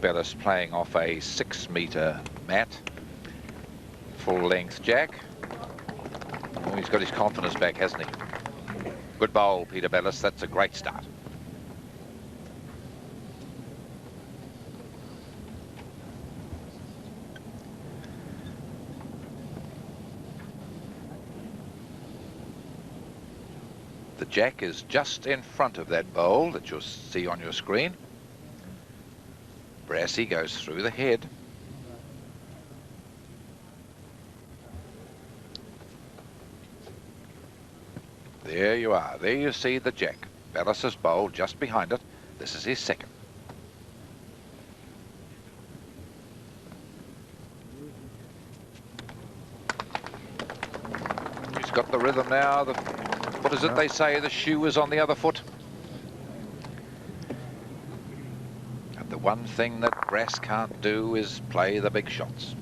Belliss playing off a 6-metre mat. Full length jack. Oh, he's got his confidence back, hasn't he? Good bowl, Peter Belliss. That's a great start. The jack is just in front of that bowl that you'll see on your screen. Brassey goes through the head. There you are. There you see the jack. Belliss's bowl just behind it. This is his second. He's got the rhythm now. What is it they say? The shoe is on the other foot. And the one thing that Brass can't do is play the big shots.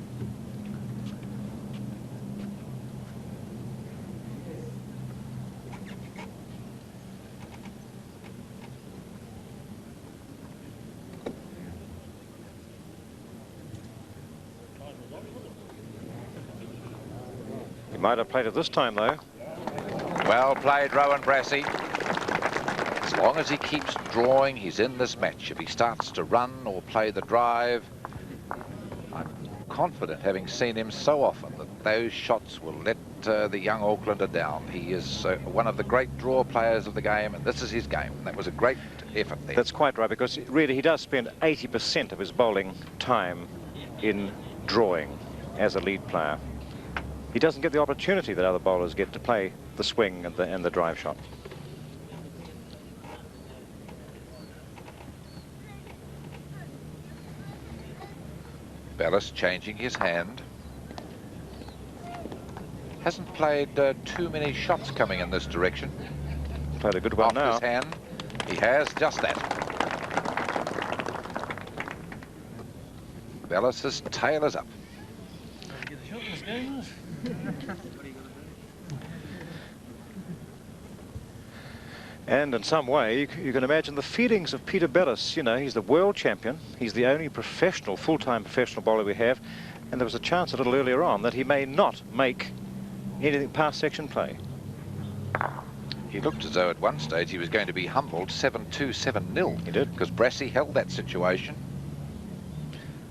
He might have played it this time, though. Well played, Rowan Brassey. As long as he keeps drawing, he's in this match. If he starts to run or play the drive, I'm confident, having seen him so often, that those shots will let the young Aucklander down. He is one of the great draw players of the game, and this is his game. And that was a great effort there. That's quite right, because really he does spend 80% of his bowling time in drawing as a lead player. He doesn't get the opportunity that other bowlers get to play the swing and the drive shot. Belliss changing his hand. Hasn't played too many shots coming in this direction. Played a good one now. Off his hand. He has just that. Bellis's tail is up. And in some way, you can imagine the feelings of Peter Belliss. You know, he's the world champion. He's the only professional, full-time professional bowler we have. And there was a chance a little earlier on that he may not make anything past section play. He looked as though at one stage he was going to be humbled 7-2, 7-0. He did. Because Brassey held that situation.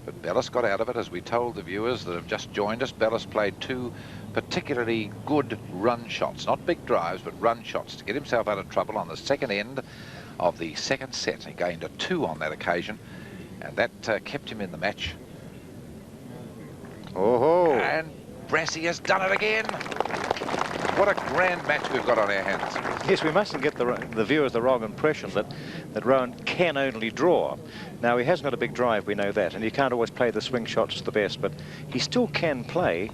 But Belliss got out of it, as we told the viewers that have just joined us. Belliss played two particularly good run shots, not big drives, but run shots to get himself out of trouble on the second end of the second set. He gained a 2 on that occasion, and that kept him in the match. Oh-ho. And Brassey has done it again. What a grand match we've got on our hands. Yes, we mustn't get the viewers the wrong impression that Rowan can only draw. Now, he hasn't got a big drive, we know that, and he can't always play the swing shots the best, but he still can play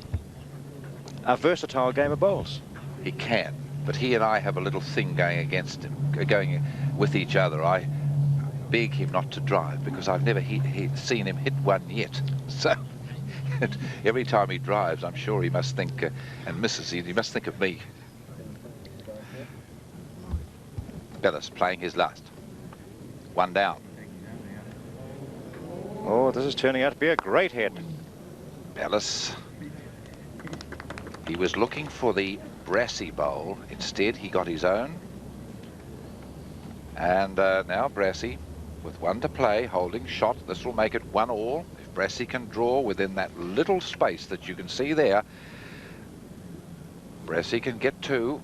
a versatile game of bowls. He can, but he and I have a little thing going against him, going with each other. I beg him not to drive because I've never seen him hit one yet. So every time he drives, I'm sure he must think, and misses, he must think of me. Belliss playing his last. One down. Oh, this is turning out to be a great head. Belliss. He was looking for the Brassey bowl. Instead, he got his own. And now Brassey, with one to play, holding shot. This will make it 1-all. If Brassey can draw within that little space that you can see there, Brassey can get 2.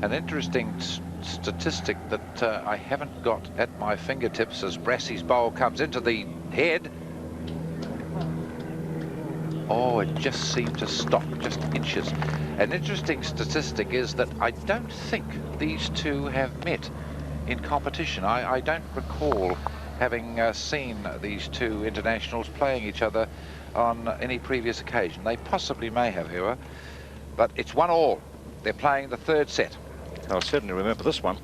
An interesting statistic that I haven't got at my fingertips as Brassey's bowl comes into the Head. Oh, it just seemed to stop just inches. An interesting statistic is that I don't think these two have met in competition. I don't recall having seen these two internationals playing each other on any previous occasion. They possibly may have, however, but it's 1-1. They're playing the third set. I'll certainly remember this one.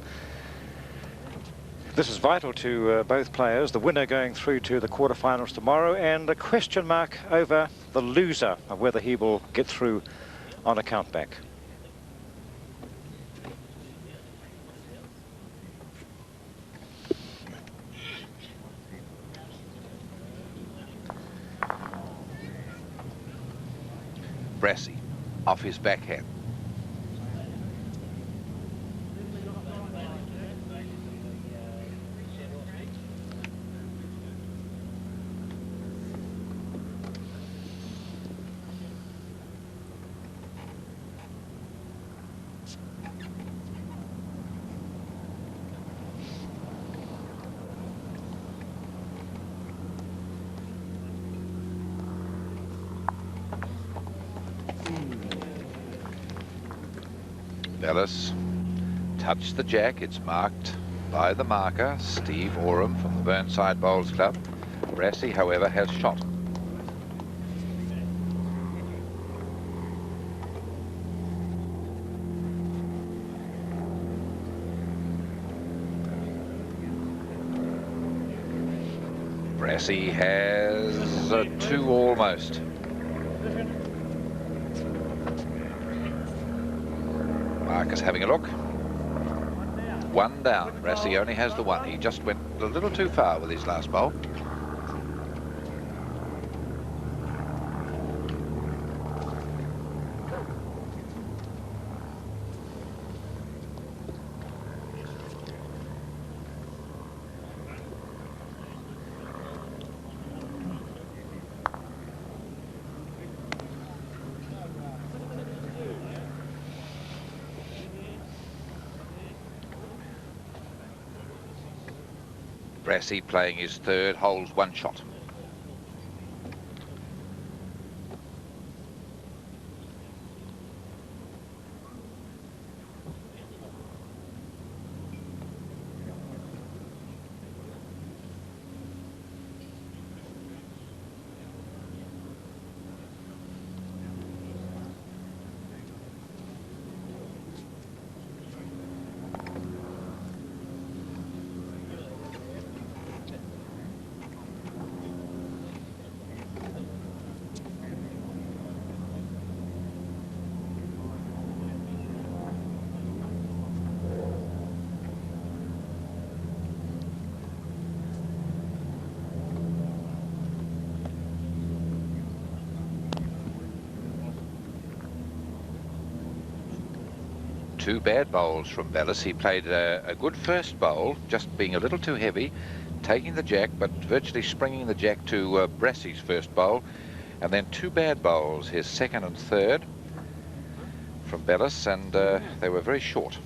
This is vital to both players. The winner going through to the quarterfinals tomorrow, and a question mark over the loser of whether he will get through on a countback. Brassey off his backhand. Belliss touched the jack. It's marked by the marker, Steve Oram from the Burnside Bowls Club. Brassey, however, has shot. Brassey has a 2 almost. Marcus having a look. 1 down. Brassey only has the 1. He just went a little too far with his last bowl. Brassey playing his third, holds 1 shot. Two bad bowls from Belliss. He played a good first bowl, just being a little too heavy, taking the jack, but virtually springing the jack to Brassey's first bowl. And then 2 bad bowls, his second and third from Belliss, and they were very short.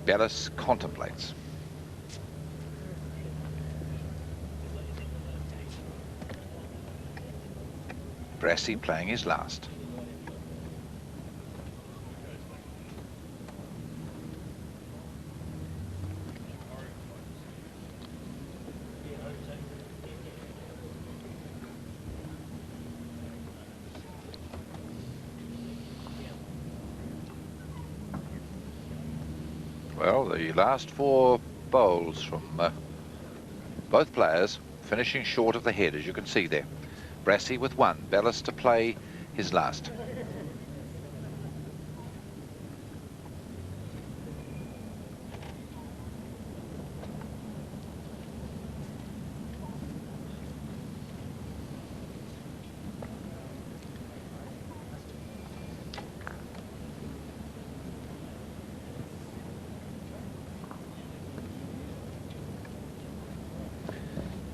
Belliss contemplates. Brassey playing his last. Well, the last 4 bowls from both players finishing short of the head, as you can see there. Brassey with 1, Belliss to play his last.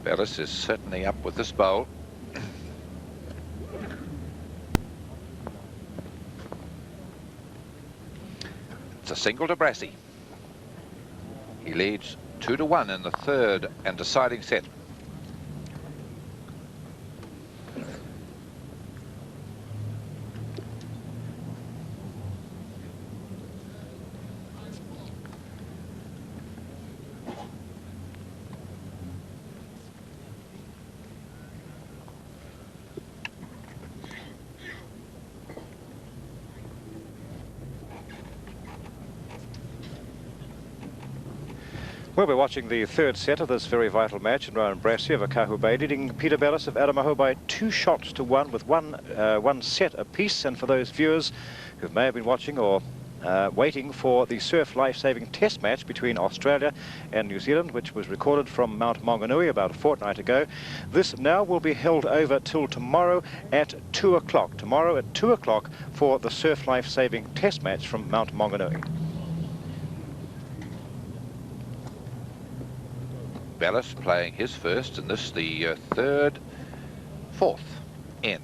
Belliss is certainly up with this bowl. It's a single to Brassey. He leads 2-1 in the third and deciding set. We'll be watching the third set of this very vital match in Rowan Brassey of Akahu Bay, leading Peter Belliss of Adamaho by 2 shots to 1 with one set apiece. And for those viewers who may have been watching or waiting for the surf life-saving test match between Australia and New Zealand, which was recorded from Mount Maunganui about a fortnight ago, this now will be held over till tomorrow at 2 o'clock. Tomorrow at 2 o'clock for the surf life-saving test match from Mount Maunganui. Belliss playing his first, and this the fourth end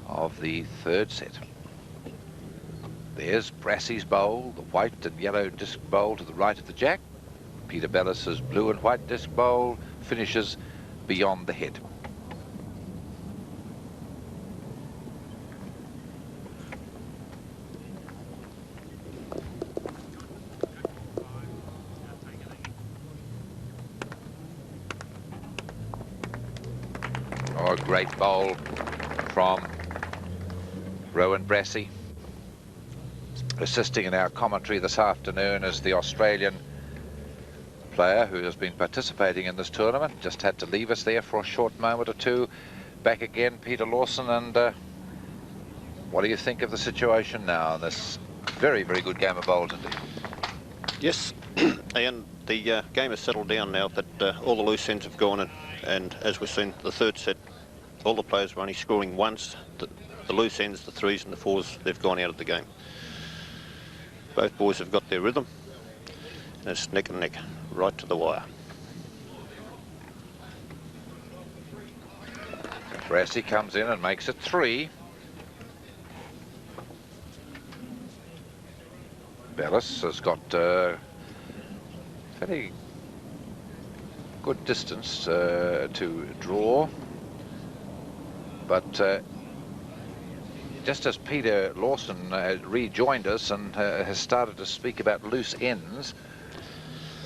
of the third set. There's Brassey's bowl, the white and yellow disc bowl to the right of the jack. Peter Belliss's blue and white disc bowl finishes beyond the head. Oh, a great bowl from Rowan Brassey. Assisting in our commentary this afternoon is the Australian player who has been participating in this tournament. Just had to leave us there for a short moment or two. Back again, Peter Lawson. And what do you think of the situation now in this very, very good game of bowls indeed? Yes, and the game has settled down now that all the loose ends have gone in, and as we've seen the third set, all the players were only scoring once. The loose ends, the threes and the fours, they've gone out of the game. Both boys have got their rhythm, and it's neck and neck, right to the wire. Brassey comes in and makes it 3. Belliss has got fairly good distance to draw, but just as Peter Lawson rejoined us and has started to speak about loose ends,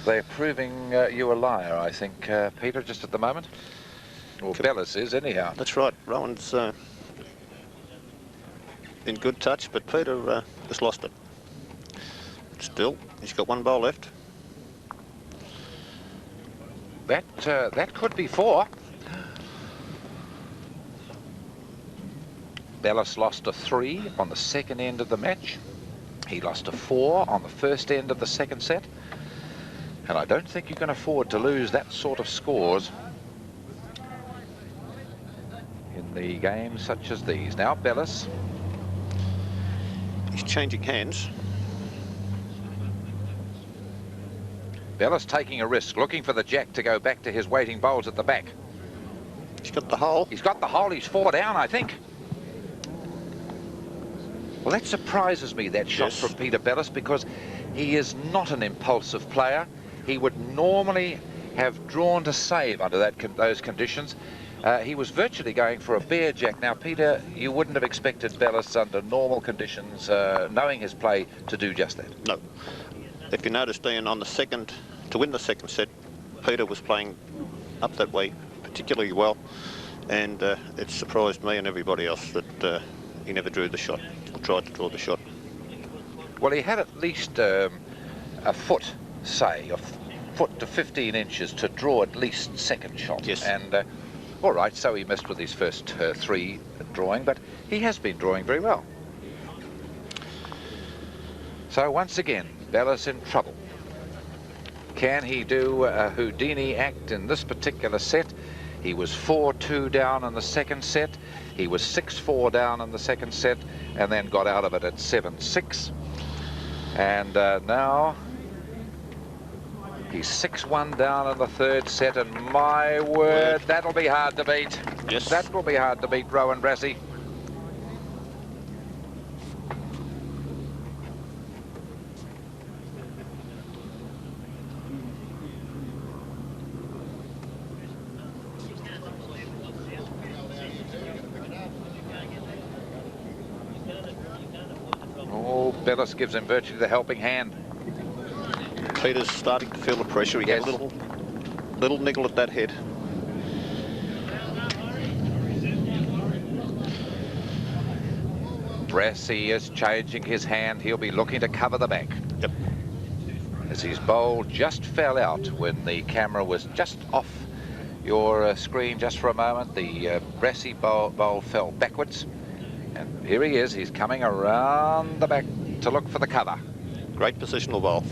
they're proving you a liar, I think, Peter, just at the moment. Or Belliss is, anyhow. That's right. Rowan's in good touch, but Peter has lost it. Still, he's got one bowl left. That could be 4. Belliss lost a 3 on the second end of the match. He lost a 4 on the first end of the second set. And I don't think you can afford to lose that sort of scores in the games such as these. Now Belliss. He's changing hands. Belliss taking a risk, looking for the jack to go back to his waiting bowls at the back. He's got the hole. He's got the hole. He's 4 down, I think. Well, that surprises me, that shot from Peter Belliss, because he is not an impulsive player. He would normally have drawn to save under those conditions. He was virtually going for a bare jack. Now, Peter, you wouldn't have expected Belliss under normal conditions, knowing his play, to do just that. No. If you noticed, Ian, on the second, to win the second set, Peter was playing up that way particularly well, and it surprised me and everybody else that he never drew the shot, or tried to draw the shot. Well, he had at least a foot, say, a foot to 15 inches to draw at least second shot. Yes. And all right, so he missed with his first 3 drawing, but he has been drawing very well. So once again, Belliss in trouble. Can he do a Houdini act in this particular set? He was 4-2 down in the second set. He was 6-4 down in the second set, and then got out of it at 7-6. And now he's 6-1 down in the third set, and my word, that'll be hard to beat. Yes. That will be hard to beat, Rowan Brassey. Belliss gives him virtually the helping hand. Peter's starting to feel the pressure. He Yes. had a little niggle at that head. Brassey is changing his hand. He'll be looking to cover the back. Yep. As his bowl just fell out when the camera was just off your screen just for a moment. The Brassey bowl fell backwards. And here he is. He's coming around the back to look for the cover. Great positional bowl.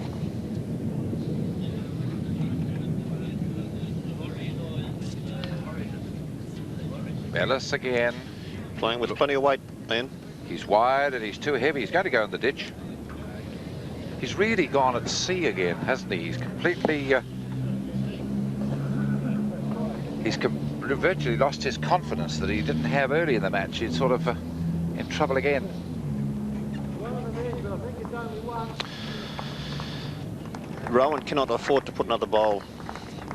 Belliss again. Playing with plenty of weight, man. He's wide and he's too heavy. He's going to go in the ditch. He's really gone at sea again, hasn't he? He's completely... virtually lost his confidence that he didn't have early in the match. He's sort of in trouble again. Rowan cannot afford to put another bowl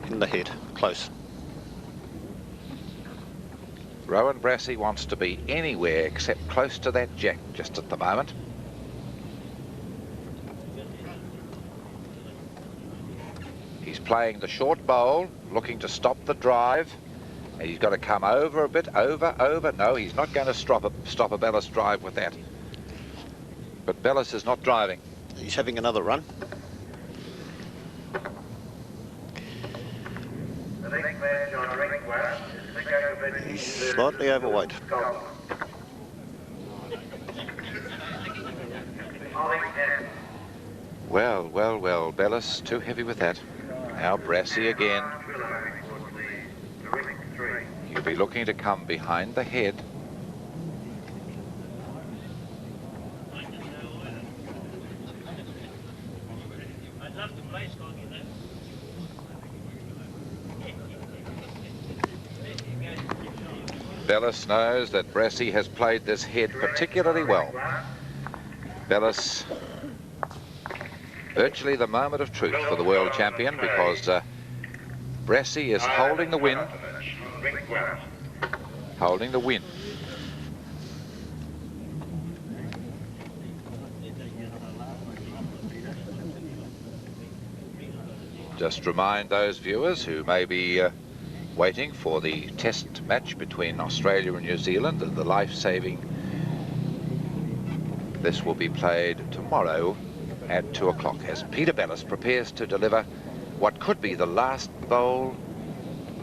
in the head. Close. Rowan Brassey wants to be anywhere except close to that jack just at the moment. He's playing the short bowl, looking to stop the drive. And he's got to come over a bit, over. No, he's not going to stop a Belliss drive with that. But Belliss is not driving. He's having another run. He's slightly overweight. Well, Belliss too heavy with that. Now Brassey again. He'll be looking to come behind the head. Belliss knows that Brassey has played this head particularly well. Belliss, virtually the moment of truth for the world champion, because Brassey is holding the win. Holding the win. Just remind those viewers who may be waiting for the test match between Australia and New Zealand and the life-saving. This will be played tomorrow at 2 o'clock as Peter Belliss prepares to deliver what could be the last bowl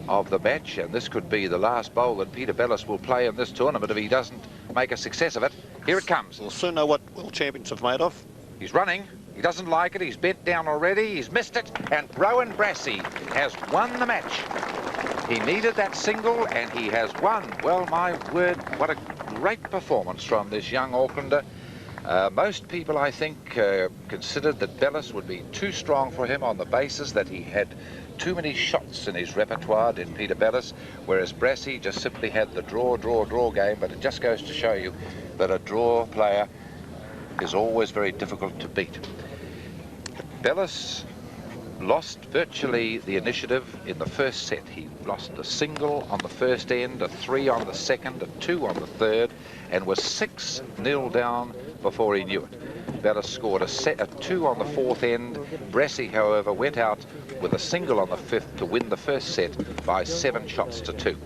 of the match, and this could be the last bowl that Peter Belliss will play in this tournament if he doesn't make a success of it. Here it comes. We'll soon know what world champions have made of. He's running. He doesn't like it. He's bent down already. He's missed it. And Rowan Brassey has won the match. He needed that single, and he has won. Well, my word, what a great performance from this young Aucklander. Most people, I think, considered that Belliss would be too strong for him on the basis that he had too many shots in his repertoire, did Peter Belliss, whereas Brassey just simply had the draw game. But it just goes to show you that a draw player is always very difficult to beat. Belliss lost virtually the initiative in the first set. He lost a single on the first end, a 3 on the second, a 2 on the third, and was 6-0 down before he knew it. Belliss scored a 2 on the fourth end. Brassey, however, went out with a single on the fifth to win the first set by 7 shots to 2.